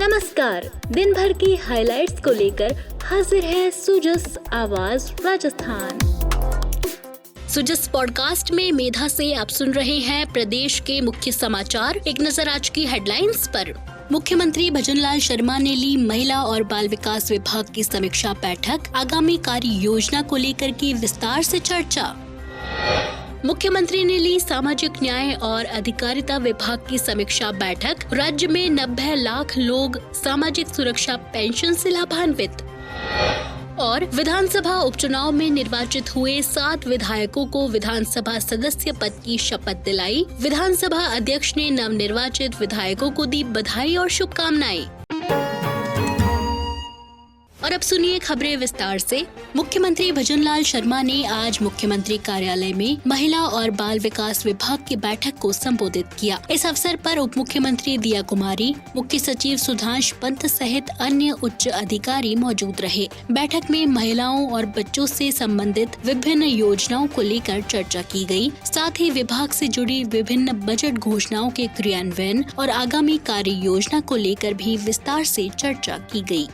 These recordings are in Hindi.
नमस्कार, दिन भर की हाइलाइट्स को लेकर हाजिर है सुजस आवाज राजस्थान। सुजस पॉडकास्ट में मेधा से आप सुन रहे हैं प्रदेश के मुख्य समाचार। एक नजर आज की हेडलाइंस पर। मुख्यमंत्री भजनलाल शर्मा ने ली महिला और बाल विकास विभाग की समीक्षा बैठक। आगामी कार्य योजना को लेकर की विस्तार से चर्चा। मुख्यमंत्री ने ली सामाजिक न्याय और अधिकारिता विभाग की समीक्षा बैठक। राज्य में 90 लाख लोग सामाजिक सुरक्षा पेंशन से लाभान्वित। और विधानसभा उपचुनाव में निर्वाचित हुए 7 विधायकों को विधानसभा सदस्य पद की शपथ दिलाई। विधानसभा अध्यक्ष ने नवनिर्वाचित विधायकों को दी बधाई और शुभकामनाएं। और अब सुनिए खबरें विस्तार से। मुख्यमंत्री भजनलाल शर्मा ने आज मुख्यमंत्री कार्यालय में महिला और बाल विकास विभाग की बैठक को संबोधित किया। इस अवसर पर उप मुख्यमंत्री दिया कुमारी, मुख्य सचिव सुधांश पंत सहित अन्य उच्च अधिकारी मौजूद रहे। बैठक में महिलाओं और बच्चों से संबंधित विभिन्न योजनाओं को लेकर चर्चा की गई। साथ ही विभाग से जुड़ी विभिन्न बजट घोषणाओं के क्रियान्वयन और आगामी कार्य योजना को लेकर भी विस्तार से चर्चा की गई।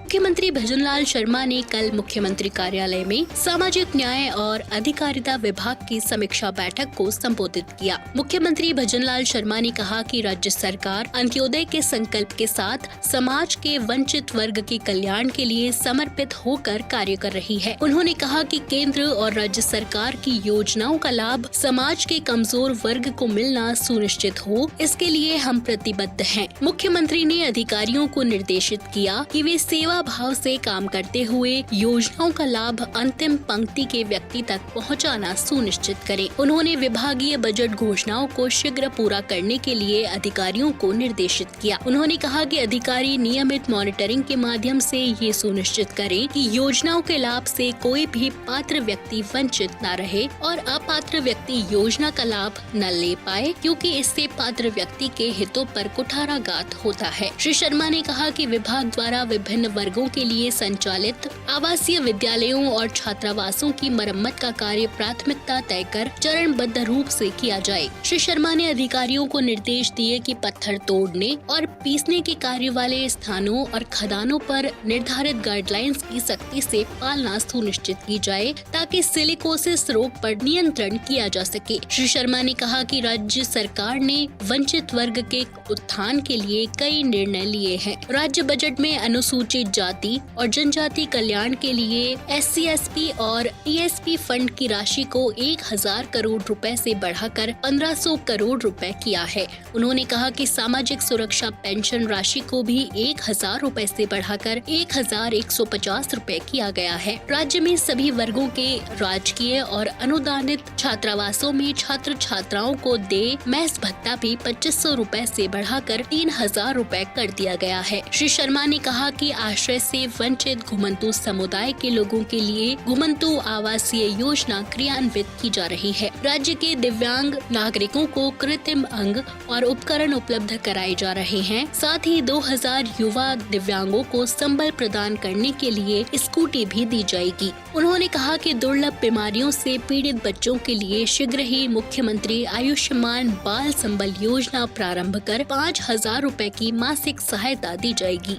मुख्यमंत्री भजनलाल शर्मा ने कल मुख्यमंत्री कार्यालय में सामाजिक न्याय और अधिकारिता विभाग की समीक्षा बैठक को संबोधित किया। मुख्यमंत्री भजनलाल शर्मा ने कहा कि राज्य सरकार अंत्योदय के संकल्प के साथ समाज के वंचित वर्ग के कल्याण के लिए समर्पित होकर कार्य कर रही है। उन्होंने कहा कि केंद्र और राज्य सरकार की योजनाओं का लाभ समाज के कमजोर वर्ग को मिलना सुनिश्चित हो, इसके लिए हम प्रतिबद्ध हैं। मुख्यमंत्री ने अधिकारियों को निर्देशित किया कि वे सेवा भाव से काम करते हुए योजनाओं का लाभ अंतिम पंक्ति के व्यक्ति तक पहुंचाना सुनिश्चित करें। उन्होंने विभागीय बजट घोषणाओं को शीघ्र पूरा करने के लिए अधिकारियों को निर्देशित किया। उन्होंने कहा कि अधिकारी नियमित मॉनिटरिंग के माध्यम से ये सुनिश्चित करें कि योजनाओं के लाभ से कोई भी पात्र व्यक्ति वंचित न रहे और अपात्र व्यक्ति योजना का लाभ न ले पाए, क्योंकि इससे पात्र व्यक्ति के हितों पर कुठाराघात होता है। श्री शर्मा ने कहा कि विभाग द्वारा विभिन्न वर्गों के लिए संचालित आवासीय विद्यालयों और छात्रावासों की मरम्मत का कार्य प्राथमिकता तय कर चरणबद्ध रूप से किया जाए। श्री शर्मा ने अधिकारियों को निर्देश दिए कि पत्थर तोड़ने और पीसने के कार्य वाले स्थानों और खदानों पर निर्धारित गाइडलाइंस की सख्ती से पालना सुनिश्चित की जाए, ताकि सिलिकोसिस रोग पर नियंत्रण किया जा सके। श्री शर्मा ने कहा कि राज्य सरकार ने वंचित वर्ग के उत्थान के लिए कई निर्णय लिए हैं। राज्य बजट में अनुसूचित जाति और जनजाति कल्याण के लिए SC/ST और TSP फंड की राशि को 1000 करोड़ रुपए से बढ़ाकर 1500 करोड़ रुपए किया है। उन्होंने कहा कि सामाजिक सुरक्षा पेंशन राशि को भी 1000 रुपए से बढ़ाकर 1150 रुपए किया गया है। राज्य में सभी वर्गों के राजकीय और अनुदानित छात्रावासों में छात्र छात्राओं को देय मेस भत्ता भी 2500 रुपए से बढ़ाकर 3000 रुपए कर दिया गया है। श्री शर्मा ने कहा कि आश्रय से वंचित घुमंतु समुदाय के लोगों के लिए घुमंतु आवासीय योजना क्रियान्वित की जा रही है। राज्य के दिव्यांग नागरिकों को कृत्रिम अंग और उपकरण उपलब्ध कराए जा रहे हैं। साथ ही 2000 युवा दिव्यांगों को संबल प्रदान करने के लिए स्कूटी भी दी जाएगी। उन्होंने कहा कि दुर्लभ बीमारियों से पीड़ित बच्चों के लिए शीघ्र ही मुख्यमंत्री आयुष्मान बाल संबल योजना प्रारंभ कर 5000 रुपए की मासिक सहायता दी जाएगी।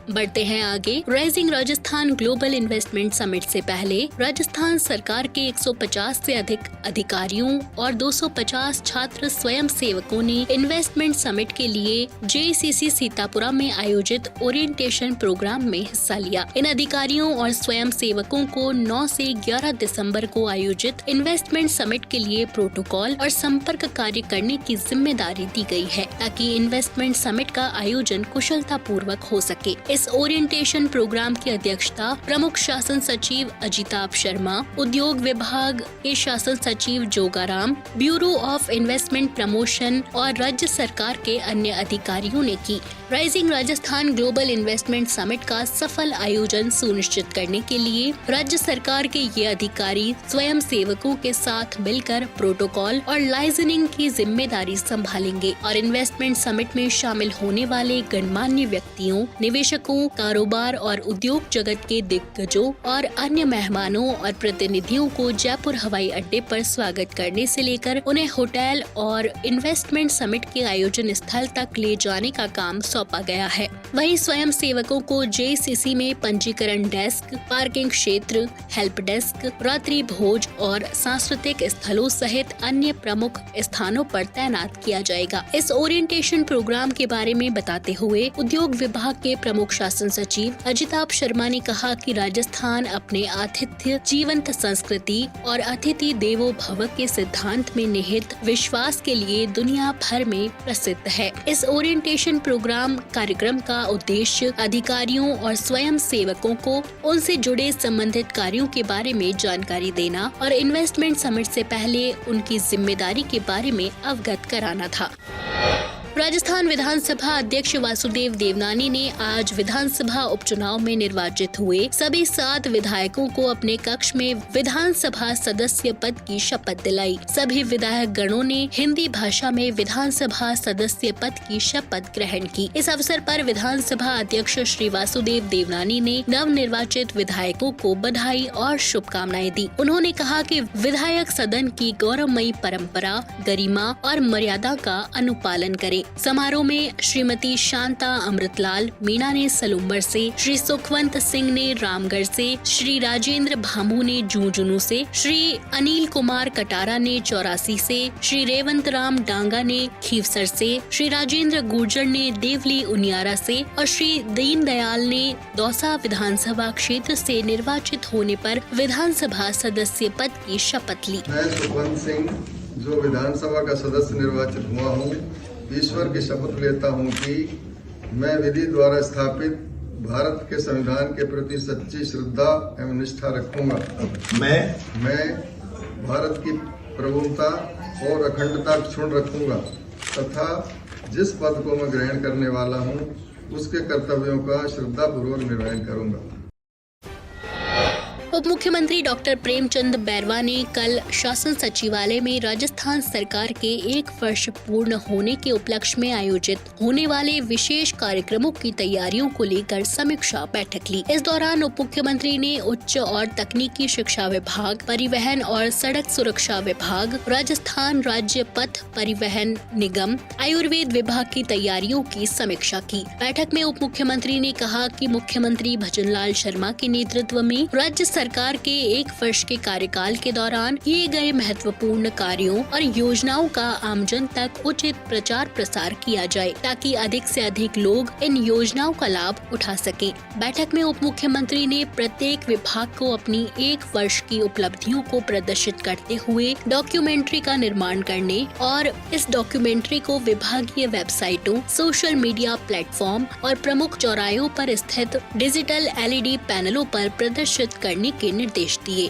बढ़ते हैं आगे। Rising Rajasthan global investment summit से पहले राजस्थान सरकार के 150 से अधिक अधिकारियों और 250 छात्र स्वयं सेवकों ने इन्वेस्टमेंट समिट के लिए JCC सीतापुरा में आयोजित ओरिएंटेशन प्रोग्राम में हिस्सा लिया। इन अधिकारियों और स्वयं सेवकों को 9 से 11 दिसंबर को आयोजित इन्वेस्टमेंट समिट के लिए प्रोटोकॉल और संपर्क कार्य करने की जिम्मेदारी दी गई है, ताकि इन्वेस्टमेंट समिट का आयोजन कुशलता पूर्वक हो सके। इस ओरिएंटेशन प्रोग्राम की अध्यक्षता प्रमुख शासन सचिव अजिताभ शर्मा, उद्योग विभाग के शासन सचिव Jogaram, bureau of investment promotion और राज्य सरकार के अन्य अधिकारियों ने की। Rising Rajasthan global investment summit का सफल आयोजन सुनिश्चित करने के लिए राज्य सरकार के ये अधिकारी स्वयं सेवकों के साथ मिलकर प्रोटोकॉल और लाइसेंसिंग की जिम्मेदारी संभालेंगे और इन्वेस्टमेंट समिट में शामिल होने वाले गणमान्य व्यक्तियों, निवेशकों निवेशकों, कारोबार और उद्योग जगत के दिग्गजों और अन्य मेहमानों और प्रतिनिधियों को जयपुर हवाई अड्डे पर स्वागत करने से लेकर उन्हें होटल और इन्वेस्टमेंट समिट के आयोजन स्थल तक ले जाने का काम सौंपा गया है। वहीं स्वयं सेवकों को जेसीसी में पंजीकरण डेस्क, पार्किंग क्षेत्र, हेल्प डेस्क, रात्रि भोज और सांस्कृतिक स्थलों सहित अन्य प्रमुख स्थानों पर तैनात किया जाएगा। इस ओरिएंटेशन प्रोग्राम के बारे में बताते हुए उद्योग विभाग के प्रमुख शासन सचिव अजिताभ शर्मा ने कहा कि राजस्थान अपने आतिथ्य, जीवंत संस्कृति और अतिथि देवो भव के सिद्धांत में निहित विश्वास के लिए दुनिया भर में प्रसिद्ध है। इस ओरिएंटेशन प्रोग्राम कार्यक्रम का उद्देश्य अधिकारियों और स्वयं सेवकों को उनसे जुड़े संबंधित कार्यों के बारे में जानकारी देना और इन्वेस्टमेंट समिट से पहले उनकी जिम्मेदारी के बारे में अवगत कराना था। राजस्थान विधानसभा अध्यक्ष वासुदेव देवनानी ने आज विधानसभा उपचुनाव में निर्वाचित हुए सभी 7 विधायकों को अपने कक्ष में विधानसभा सदस्य पद की शपथ दिलाई। सभी विधायक गणों ने हिंदी भाषा में विधानसभा सदस्य पद की शपथ ग्रहण की। इस अवसर पर विधानसभा अध्यक्ष श्री वासुदेव देवनानी ने नव निर्वाचित विधायकों को बधाई और शुभकामनाएं दी। उन्होंने कहा कि विधायक सदन की गौरवमयी परंपरा, गरिमा और मर्यादा का अनुपालन करें। समारोह में श्रीमती शांता अमृतलाल मीणा ने सलूम्बर से, श्री सुखवंत सिंह ने रामगढ़ से, श्री राजेंद्र भामू ने झुंझुनू से, श्री अनिल कुमार कटारा ने 84 से, श्री रेवंत राम डांगा ने खीवसर से, श्री राजेंद्र गुर्जर ने देवली उनियारा से और श्री दीनदयाल ने दौसा विधानसभा क्षेत्र से निर्वाचित होने पर विधानसभा सदस्य पद की शपथ ली। मैं सुखवंत सिंह जो विधानसभा का सदस्य निर्वाचित हुआ हूँ, ईश्वर की शपथ लेता हूं कि मैं विधि द्वारा स्थापित भारत के संविधान के प्रति सच्ची श्रद्धा एवं निष्ठा रखूंगा। मैं भारत की प्रभुता और अखंडता क्षुण्ण रखूंगा तथा जिस पद को मैं ग्रहण करने वाला हूं उसके कर्तव्यों का श्रद्धापूर्वक निर्वहन करूंगा। उप मुख्यमंत्री डॉक्टर प्रेमचंद बैरवा ने कल शासन सचिवालय में राजस्थान सरकार के 1 वर्ष पूर्ण होने के उपलक्ष्य में आयोजित होने वाले विशेष कार्यक्रमों की तैयारियों को लेकर समीक्षा बैठक ली। इस दौरान उप मुख्यमंत्री ने उच्च और तकनीकी शिक्षा विभाग, परिवहन और सड़क सुरक्षा विभाग, राजस्थान राज्य पथ परिवहन निगम, आयुर्वेद विभाग की तैयारियों की समीक्षा की। बैठक में उप मुख्यमंत्री ने कहा कि मुख्यमंत्री भजनलाल शर्मा के नेतृत्व में राज्य सरकार के 1 वर्ष के कार्यकाल के दौरान किए गए महत्वपूर्ण कार्यों और योजनाओं का आमजन तक उचित प्रचार प्रसार किया जाए ताकि अधिक से अधिक लोग इन योजनाओं का लाभ उठा सकें। बैठक में उप मुख्यमंत्री ने प्रत्येक विभाग को अपनी 1 वर्ष की उपलब्धियों को प्रदर्शित करते हुए डॉक्यूमेंट्री का निर्माण करने और इस डॉक्यूमेंट्री को विभागीय वेबसाइटों, सोशल मीडिया प्लेटफॉर्म और प्रमुख चौराहों पर स्थित डिजिटल LED पैनलों पर प्रदर्शित करने के निर्देश दिए।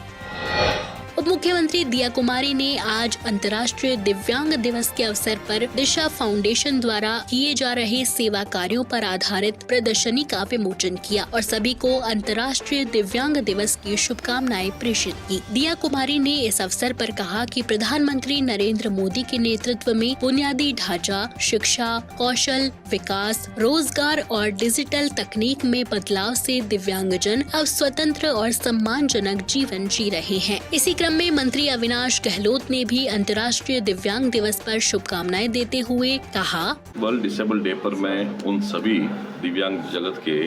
उप मुख्यमंत्री दिया कुमारी ने आज अंतर्राष्ट्रीय दिव्यांग दिवस के अवसर पर दिशा फाउंडेशन द्वारा किए जा रहे सेवा कार्यों पर आधारित प्रदर्शनी का विमोचन किया और सभी को अंतर्राष्ट्रीय दिव्यांग दिवस की शुभकामनाएं प्रेषित की। दिया कुमारी ने इस अवसर पर कहा कि प्रधानमंत्री नरेंद्र मोदी के नेतृत्व में बुनियादी ढांचा, शिक्षा, कौशल विकास, रोजगार और डिजिटल तकनीक में बदलाव से दिव्यांगजन अब स्वतंत्र और सम्मानजनक जीवन जी रहे हैं। इसी क्रम में मंत्री अविनाश गहलोत ने भी अंतर्राष्ट्रीय दिव्यांग दिवस पर शुभकामनाएं देते हुए कहा, वर्ल्ड डिसेबल डे पर मैं उन सभी दिव्यांग जगत के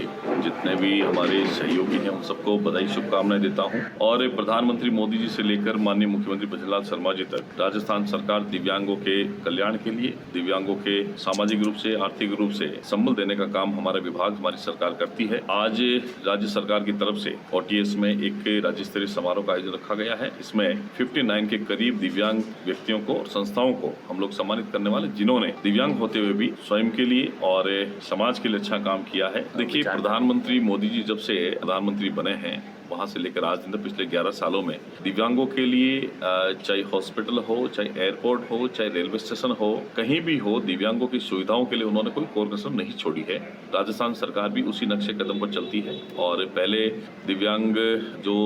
जितने भी हमारे सहयोगी हैं उन सबको बधाई शुभकामनाएं देता हूं और प्रधानमंत्री मोदी जी से लेकर माननीय मुख्यमंत्री भजनलाल शर्मा जी तक राजस्थान सरकार दिव्यांगों के कल्याण के लिए, दिव्यांगों के सामाजिक रूप से, आर्थिक रूप से संबल देने का काम हमारा विभाग, हमारी सरकार करती है। आज राज्य सरकार की तरफ से OTS में एक राज्य स्तरीय समारोह का आयोजन रखा गया है। इसमें 59 के करीब दिव्यांग व्यक्तियों को और संस्थाओं को हम लोग सम्मानित करने वाले, जिन्होंने दिव्यांग होते हुए भी स्वयं के लिए और समाज के लिए अच्छा काम किया है। देखिए, प्रधानमंत्री मोदी जी जब से प्रधानमंत्री बने हैं वहाँ से लेकर आज दिन तक पिछले 11 सालों में दिव्यांगों के लिए चाहे हॉस्पिटल हो, चाहे एयरपोर्ट हो, चाहे रेलवे स्टेशन हो, कहीं भी हो, दिव्यांगों की सुविधाओं के लिए उन्होंने कोई कोर कसर नहीं छोड़ी है। राजस्थान सरकार भी उसी नक्शे कदम पर चलती है और पहले दिव्यांग जो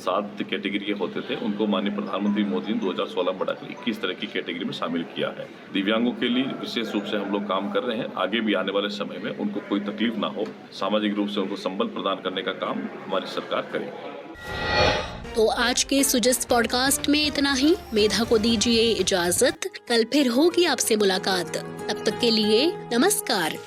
7 कैटेगरी के होते थे उनको माननीय प्रधानमंत्री मोदी ने 2016 में बढ़ाकर 21 तरह की कैटेगरी में शामिल किया है। दिव्यांगों के लिए विशेष रूप से हम लोग काम कर रहे हैं। आगे भी आने वाले समय में उनको कोई तकलीफ ना हो, सामाजिक रूप से उनको संबल प्रदान करने का काम हमारी सरकार करेगी। तो आज के सुजस्ट पॉडकास्ट में इतना ही। मेधा को दीजिए इजाजत, कल फिर होगी आपसे मुलाकात। तब तक के लिए नमस्कार।